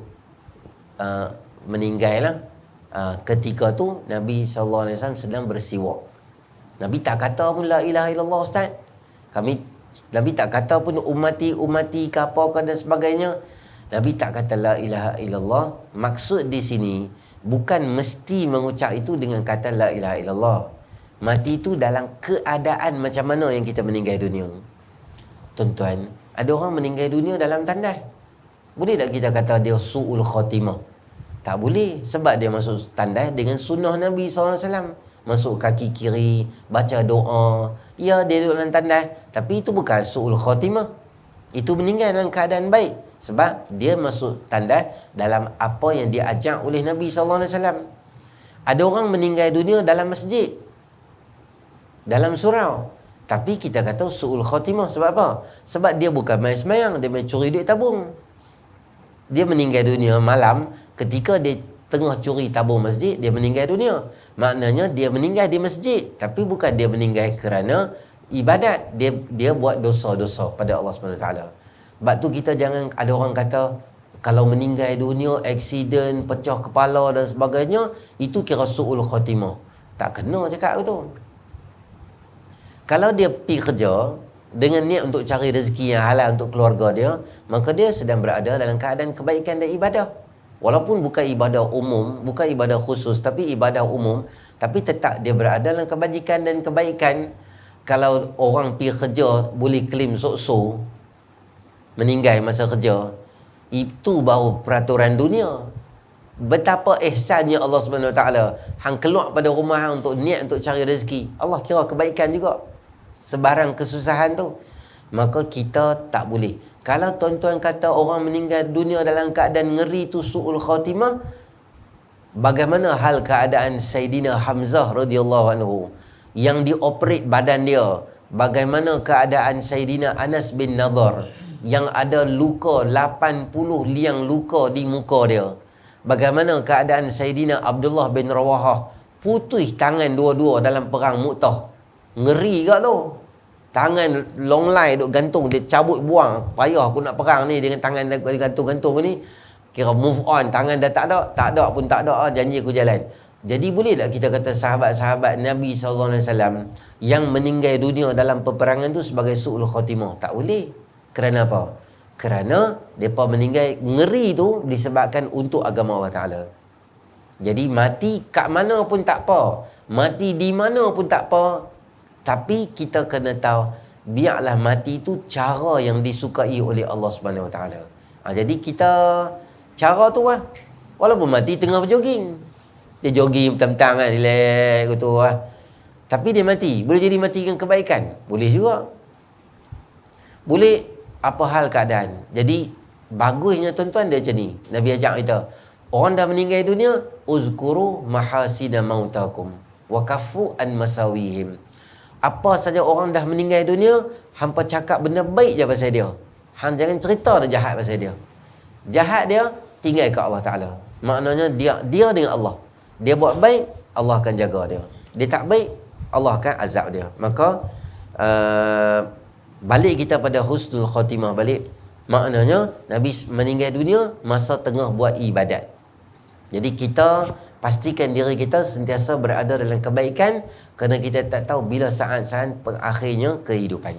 meninggal lah. Ketika tu Nabi SAW sedang bersiwak. Nabi tak kata pun la ilaha illallah Ustaz. Nabi tak kata pun umati ke apa ke dan sebagainya. Nabi tak kata la ilaha illallah. Maksud di sini bukan mesti mengucap itu dengan kata la ilaha illallah. Mati itu dalam keadaan macam mana yang kita meninggal dunia. Tuan-tuan, ada orang meninggal dunia dalam tandas. Boleh tak kita kata dia su'ul khatimah? Tak boleh, sebab dia masuk tandas dengan sunnah Nabi SAW. Masuk kaki kiri, baca doa. Ya, dia duduk dalam tandas, tapi itu bukan su'ul khatimah. Itu meninggal dalam keadaan baik, sebab dia masuk tandas dalam apa yang diajar oleh Nabi SAW. Ada orang meninggal dunia dalam masjid, dalam surau, tapi kita kata su'ul khatimah. Sebab apa? Sebab dia bukan main semayang, dia main curi duit tabung. Dia meninggal dunia malam ketika dia tengah curi tabung masjid, dia meninggal dunia. Maknanya dia meninggal di masjid, tapi bukan dia meninggal kerana ibadat. Dia buat dosa-dosa pada Allah SWT. Sebab tu kita jangan, ada orang kata kalau meninggal dunia, aksiden, pecah kepala dan sebagainya, itu kira su'ul khatimah. Tak kena cakap tu. Kalau dia pergi kerja dengan niat untuk cari rezeki yang halal untuk keluarga dia, maka dia sedang berada dalam keadaan kebaikan dan ibadah. Walaupun bukan ibadah umum, bukan ibadah khusus, tapi ibadah umum, tapi tetap dia berada dalam kebajikan dan kebaikan. Kalau orang pergi kerja boleh claim sok-sok meninggal masa kerja, itu baru peraturan dunia. betapa ihsannya Allah Subhanahu Wa Taala. Hang keluar pada rumah hang untuk niat untuk cari rezeki, Allah kira kebaikan juga sebarang kesusahan tu. Maka kita tak boleh. Kalau tuan-tuan kata orang meninggal dunia dalam keadaan ngeri tu su'ul khatimah, bagaimana hal keadaan Sayyidina Hamzah radhiyallahu anhu yang dioperate badan dia? Bagaimana keadaan Sayyidina Anas bin Nadhr yang ada luka 80 liang luka di muka dia? Bagaimana keadaan Sayyidina Abdullah bin Rawahah putus tangan dua-dua dalam perang Mu'tah? Ngeri ke tu? Tangan long line duk gantung, dia cabut buang. Payah aku nak perang ni dengan tangan gantung-gantung ni. Kira move on, tangan dah tak ada pun tak ada, janji aku jalan. Jadi boleh tak kita kata sahabat-sahabat Nabi SAW yang meninggal dunia dalam peperangan tu sebagai su'ul khatimah? Tak boleh. Kerana apa? Kerana mereka meninggal ngeri tu disebabkan untuk agama Allah Ta'ala. Jadi mati kat mana pun tak apa, mati di mana pun tak apa, tapi kita kena tahu biarlah mati tu cara yang disukai oleh Allah Subhanahu Wa Taala. Jadi kita cara tu lah, walaupun mati tengah berjoging, dia jogging petang-petang kan, relax gitu lah, tapi dia mati, boleh jadi mati dengan kebaikan, boleh juga, boleh apa hal keadaan. Jadi bagusnya tuan-tuan dia macam ni, Nabi ajak kita, orang dah meninggal dunia, uzkuru mahasina mautakum wa kafu an masawihim. Apa saja orang dah meninggal dunia, hampa cakap benda baik je pasal dia. Hang jangan cerita dah jahat pasal dia. Jahat dia tinggal ke Allah Ta'ala. Maknanya dia dengan Allah. Dia buat baik, Allah akan jaga dia. Dia tak baik, Allah akan azab dia. Maka balik kita pada husnul khatimah balik. Maknanya Nabi meninggal dunia masa tengah buat ibadat. Jadi kita pastikan diri kita sentiasa berada dalam kebaikan, kerana kita tak tahu bila saat-saat akhirnya kehidupan.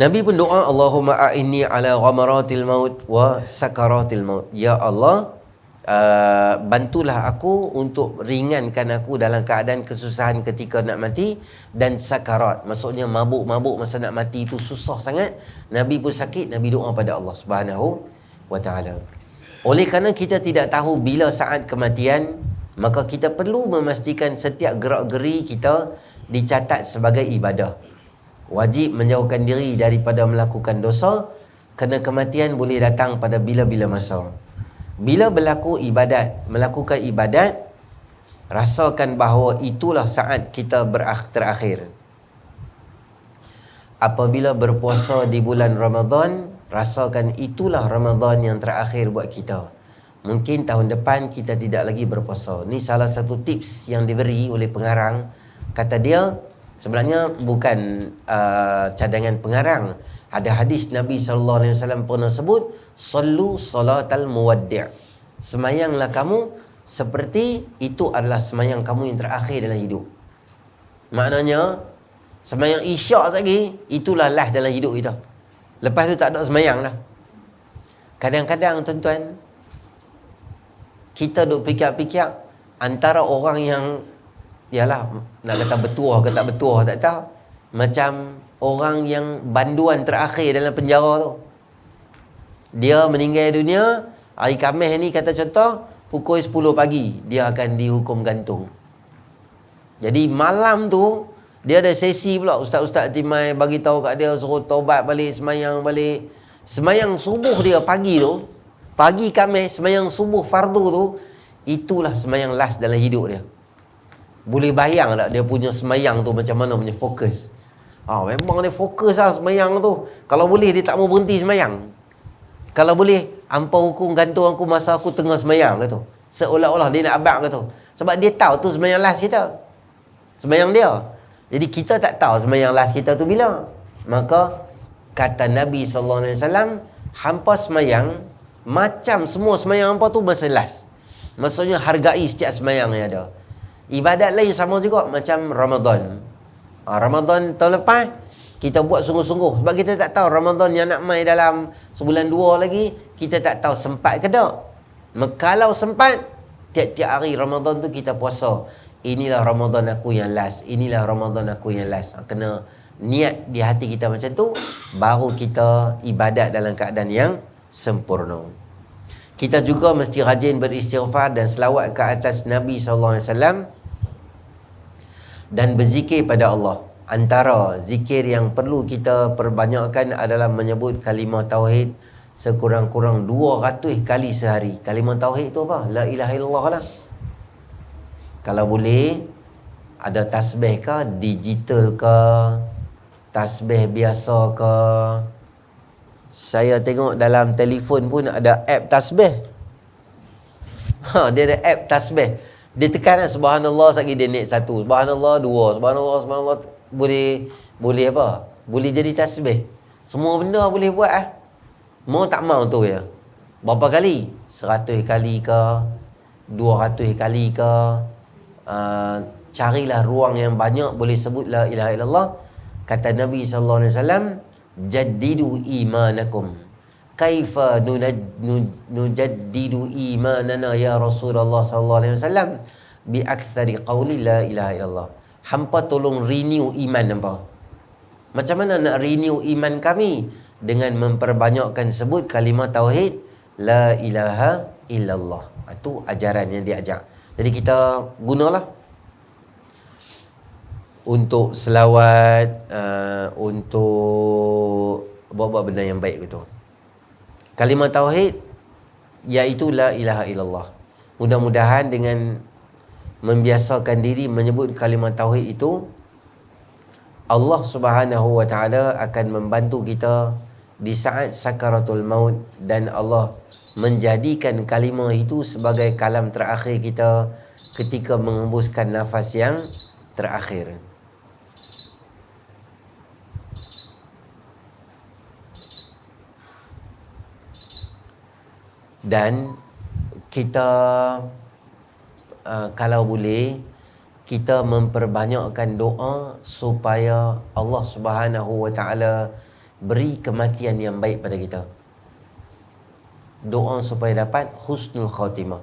Nabi pun doa, Allahumma a'inni ala ghamaratil maut wa sakaratil maut. Ya Allah, bantulah aku untuk ringankan aku dalam keadaan kesusahan ketika nak mati dan sakarat. Maksudnya mabuk-mabuk masa nak mati itu susah sangat. Nabi pun sakit, Nabi doa pada Allah Subhanahu Wa Ta'ala. Oleh kerana kita tidak tahu bila saat kematian, maka kita perlu memastikan setiap gerak-geri kita dicatat sebagai ibadah. Wajib menjauhkan diri daripada melakukan dosa, kerana kematian boleh datang pada bila-bila masa. Bila berlaku ibadat, melakukan ibadat, rasakan bahawa itulah saat kita terakhir. Apabila berpuasa di bulan Ramadan, rasakan itulah Ramadan yang terakhir buat kita. Mungkin tahun depan kita tidak lagi berpuasa. Ni salah satu tips yang diberi oleh pengarang. Kata dia, sebenarnya bukan cadangan pengarang. Ada hadis Nabi SAW pernah sebut, Sallu salatal muwaddi'. Semayanglah kamu seperti itu adalah semayang kamu yang terakhir dalam hidup. Maknanya, semayang isyak lagi, itulah last dalam hidup kita. Lepas tu tak ada semayang dah. Kadang-kadang tuan-tuan, kita duk fikir-fikir antara orang yang, yalah, nak kata bertuah ke tak bertuah tak tahu, macam orang yang banduan terakhir dalam penjara tu. Dia meninggal dunia hari Khamis ni, kata contoh, pukul 10 pagi dia akan dihukum gantung. Jadi malam tu dia ada sesi pula, ustaz-ustaz timai bagi tahu kat dia, suruh taubat balik, semayang balik. Semayang subuh dia pagi tu, pagi Khamis, semayang subuh fardu tu, itulah semayang last dalam hidup dia. Boleh bayang tak dia punya semayang tu macam mana punya fokus? Memang dia fokus lah semayang tu. Kalau boleh dia tak mau berhenti semayang. Kalau boleh, hampa hukum gantung aku masa aku tengah semayang ke tu. Seolah-olah dia nak abang ke tu. Sebab dia tahu tu semayang last kita, semayang dia. Jadi kita tak tahu semayang last kita tu bila. Maka kata Nabi SAW, hampa semayang macam semua semayang hampa tu masa last. Maksudnya hargai setiap semayang yang ada. Ibadat lain sama juga macam Ramadan. Ramadan tahun lepas kita buat sungguh-sungguh, sebab kita tak tahu Ramadan yang nak mai dalam sebulan 2 lagi, kita tak tahu sempat ke tak. Kalau sempat, tiap-tiap hari Ramadan tu kita puasa. Inilah Ramadan aku yang last, inilah Ramadan aku yang last. Kena niat di hati kita macam tu, baru kita ibadat dalam keadaan yang sempurna. Kita juga mesti rajin beristighfar dan selawat ke atas Nabi SAW dan berzikir pada Allah. Antara zikir yang perlu kita perbanyakkan adalah menyebut kalimah tauhid sekurang-kurang 200 kali sehari. Kalimah tauhid tu apa? La ilaha illallah lah. Kalau boleh, ada tasbih ke, digital ke, tasbih biasa ke. Saya tengok dalam telefon pun ada app tasbih. Dia ada app tasbih. Dia tekan subhanallah sekali dia naik 1, subhanallah 2, subhanallah boleh apa? Boleh jadi tasbih. Semua benda boleh buat Mau tak mau tu ya. Berapa kali? 100 kali ke, 200 kali ke. Carilah ruang yang banyak boleh sebut la ilaha illallah. Kata Nabi SAW, jaddidu imanakum. Kaifa nujaddidu imanana ya Rasulullah SAW bi akthari qawli la ilaha illallah. Hampa tolong renew iman hampa. Macam mana nak renew iman kami? Dengan memperbanyakkan sebut kalimah tauhid la ilaha illallah. Itu ajaran yang diajak. Jadi kita gunalah untuk selawat, untuk buat-buat benda yang baik gitu. Kalimah tauhid iaitu la ilaha illallah. Mudah-mudahan dengan membiasakan diri menyebut kalimah tauhid itu, Allah Subhanahu wa taala akan membantu kita di saat sakaratul maut, dan Allah menjadikan kalimah itu sebagai kalam terakhir kita ketika mengembuskan nafas yang terakhir. Dan kita kalau boleh kita memperbanyakkan doa supaya Allah Subhanahu wa taala beri kematian yang baik pada kita. Doa supaya dapat husnul khatimah.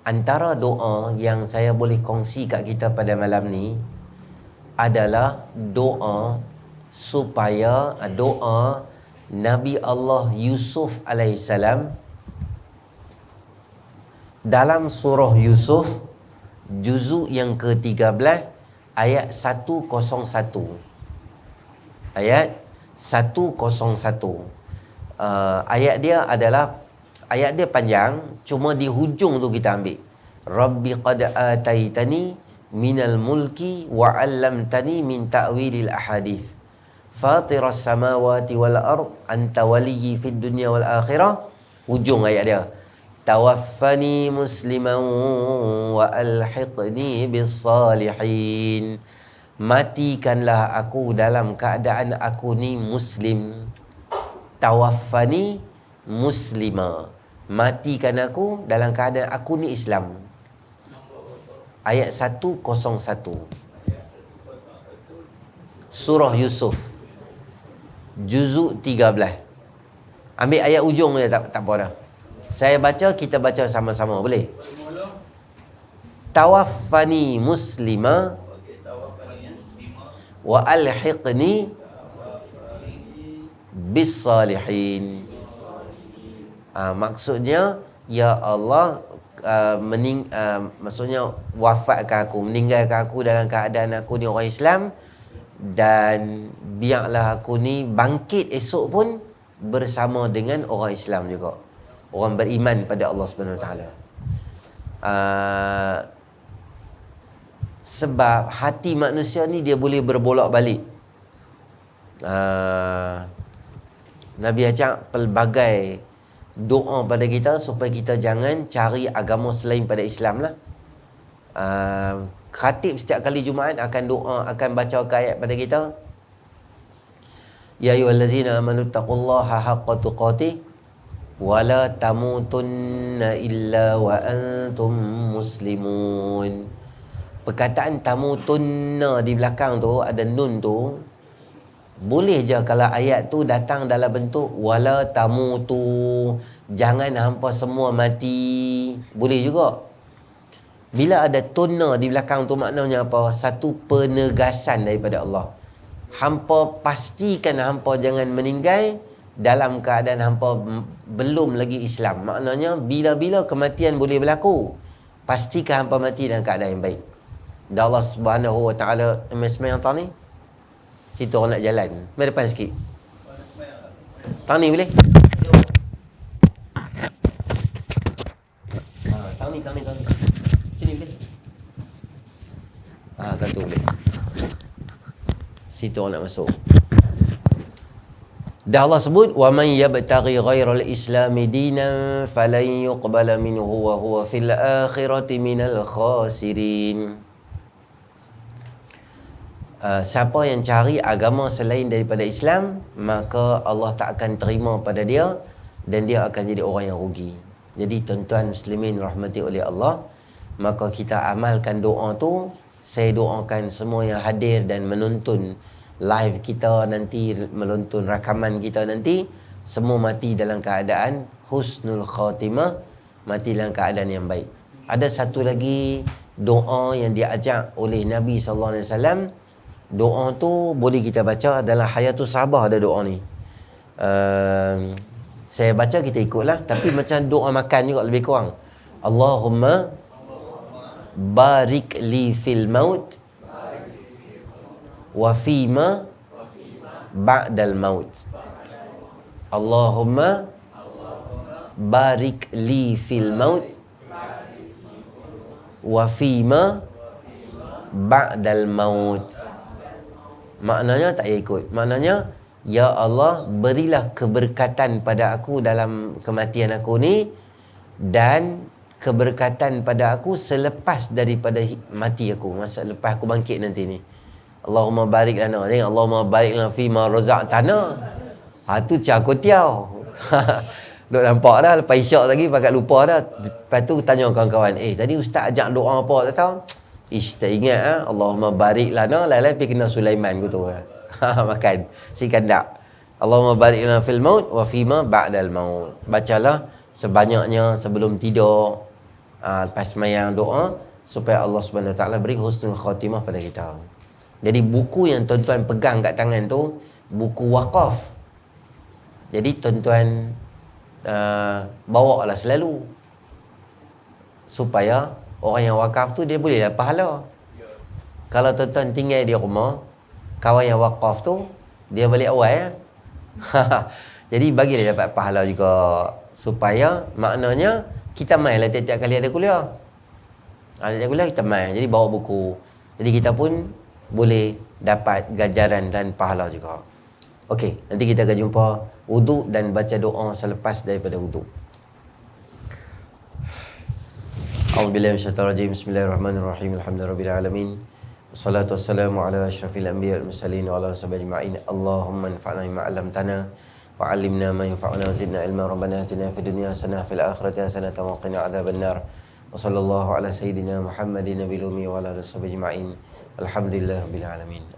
Antara doa yang saya boleh kongsi kat kita pada malam ni adalah doa supaya doa Nabi Allah Yusuf alaihissalam dalam surah Yusuf juzuk yang ke-13 ayat 101. Ayat 101. Ayat dia adalah, ayat dia panjang, cuma di hujung tu kita ambil. Rabbi qad ataitani minal mulki wa 'allamtani min ta'wilil ahadith. Fatiras samawati wal ard anta waliyyi fid dunya wal akhirah. Hujung ayat dia. Tawaffani musliman wa alhiqni bis salihin. Matikanlah aku dalam keadaan aku ni muslim. Tawaffani muslima. Matikan aku dalam keadaan aku ni Islam. Ayat 101 Surah Yusuf juzuk 13. Ambil ayat ujung je, tak apa dah. Saya baca, kita baca sama-sama, boleh? Tawaffani muslima wa alhiqni bis salihin. Maksudnya, ya Allah, maksudnya wafatkan aku, meninggalkan aku dalam keadaan aku ni orang Islam, dan biarlah aku ni bangkit esok pun bersama dengan orang Islam juga, orang beriman pada Allah Subhanahu Wa Taala. Sebab hati manusia ni dia boleh berbolak-balik. Nabi ajak pelbagai doa pada kita supaya kita jangan cari agama selain pada Islam lah. Khatib setiap kali Jumaat akan doa, akan baca ayat pada kita. Ya ayyuhallazina amanu taqullaha haqqa tuqatih wa la tamutunna illa wa antum muslimun. Perkataan tamutunna di belakang tu ada nun tu, boleh je kalau ayat tu datang dalam bentuk wala tamutu, jangan hampa semua mati, boleh juga. Bila ada tunna di belakang tu maknanya apa? Satu penegasan daripada Allah. Hampa pastikan hampa jangan meninggal dalam keadaan hampa belum lagi Islam. Maknanya bila-bila kematian boleh berlaku, pastikan hampa mati dalam keadaan yang baik. Dan Allah Subhanahu wa taala yang tahu ni. Situ orang nak jalan. Mari depan sikit. Tang ni boleh? Tang ni. Sini boleh? Kan tu boleh. Situ orang nak masuk. Dah Allah sebut wa man yabtaghi ghairal islami dinan falan yuqbala minhu wa huwa fil akhirati minal khasirin. Siapa yang cari agama selain daripada Islam, maka Allah tak akan terima pada dia dan dia akan jadi orang yang rugi. Jadi tuan-tuan muslimin rahmati oleh Allah, maka kita amalkan doa tu. Saya doakan semua yang hadir dan menonton live kita nanti, menonton rakaman kita nanti, semua mati dalam keadaan husnul khatimah, mati dalam keadaan yang baik. Ada satu lagi doa yang diajak oleh Nabi SAW. Doa tu boleh kita baca dalam Hayatus Sahabah, ada doa ni. Saya baca, kita ikutlah, tapi macam doa makan juga lebih kurang. Allahumma barik li fil maut wa fima ba'dal maut. Allahumma barik li fil maut wa fima ba'dal maut. Maknanya tak payah ikut. Maknanya, ya Allah, berilah keberkatan pada aku dalam kematian aku ni, dan keberkatan pada aku selepas daripada mati aku, masa lepas aku bangkit nanti ni. Allahumma barik lana. Allahumma barik lana fima razaqtana. Tu cakotiau. Duk nampak dah, lepas isyak lagi pakat lupa dah. Lepas tu tanya kawan-kawan, tadi ustaz ajak doa apa tak tahu? Tak ingat. Allahumma barik lana, lain-lain pergi kena Sulaiman gitu. Makan si kandak. Allahumma barik lana fil maut wa fima ba'dal maut. Bacalah sebanyaknya sebelum tidur, lepas sembahyang doa, supaya Allah Subhanahu Wa Taala beri husnul khatimah pada kita. Jadi buku yang tuan-tuan pegang kat tangan tu buku wakaf. Jadi tuan-tuan bawa lah selalu, supaya orang yang wakaf tu dia boleh dapat pahala. Kalau tuan-tuan tinggal di rumah, kawan yang wakaf tu dia balik awal ya. Jadi bagi dia dapat pahala juga, supaya maknanya kita main lah tiap-tiap kali ada kuliah. Tiap kuliah kita main. Jadi bawa buku. Jadi kita pun boleh dapat ganjaran dan pahala juga. Okey, nanti kita akan jumpa wuduk dan baca doa selepas daripada wuduk. A'udzubillahi minasyaitonir rajim. Bismillahirrahmanirrahim. Alhamdulillahirabbil alamin. Wassalatu wassalamu ala asyrafil anbiya'i wal mursalin wa ala sahbihi ajma'in. Allahumma anfa'na bima 'allamtana wa 'allimna ma yanfa'una wa zidna ilma. Rabbana atina fid dunya hasanah fil akhirati hasanah wa qina adzabannar. Wa sallallahu ala sayyidina Muhammadin nabiyil ummi wa ala alihi washabihi ajma'in. Alhamdulillahirabbil alamin.